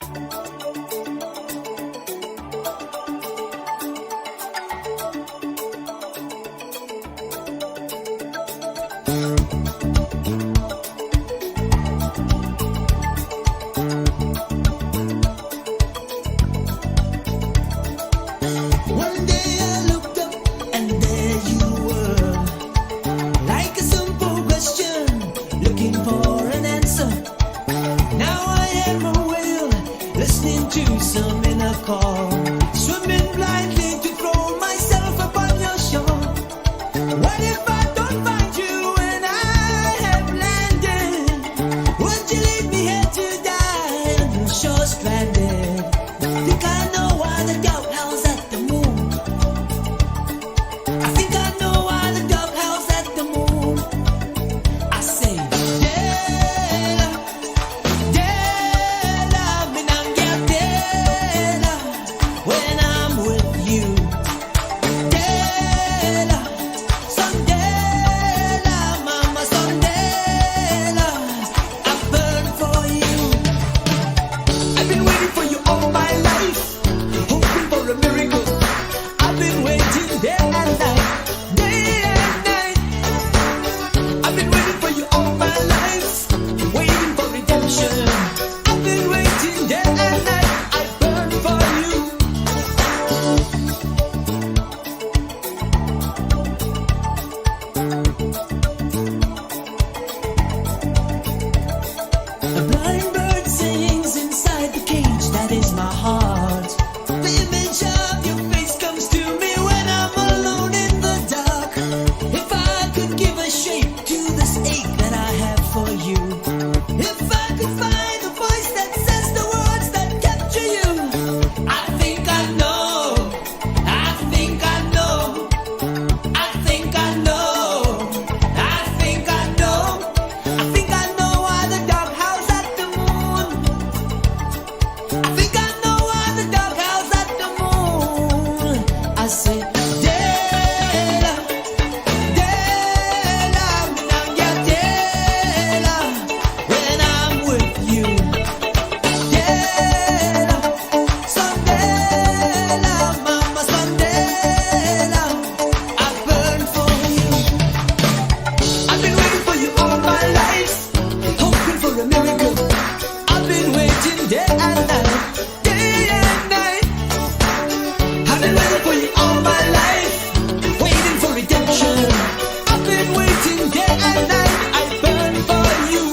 One day I looked up and there you were, like a simple question, looking for an answer. Now I am a whale, listening to some inner call, swimming blindly to throw myself upon your shore. What if I don't find you when I have landed? Would you leave me here to die on the shore stranded? Think I know why the dog howls at the moon. I think I know why the dog howls at the moon. I say, Dela, Dela, minangya Dela, when I'm with you. Dela, son Dela, mama son Dela, I burn for you. I've been waiting for you all my life, hoping for a miracle. I've been waiting day and night, day and night. I've been waiting for you all my life, waiting for redemption. I've been waiting day and night, I burn for you. A blind bird sings inside the cage, that is my heart. The image of your face comes to me when I'm alone in the dark. If I could give a shape to this ache that I have for you, if I could find a voice that says the words that capture you, I think I know, I think I know, I think I know, I think I know, I think I know why the dog howls at the moon. I think I know why the dog howls at the moon. I say, Dela, Dela, minangya Dela, when I'm with you. Dela, son Dela, mama son Dela, I burn for you. I've been waiting for you all my life, hoping for a miracle. I've been waiting day and night, day and night. I've been waiting for you all my life, waiting for redemption. I've been waiting day and night, I burn for you.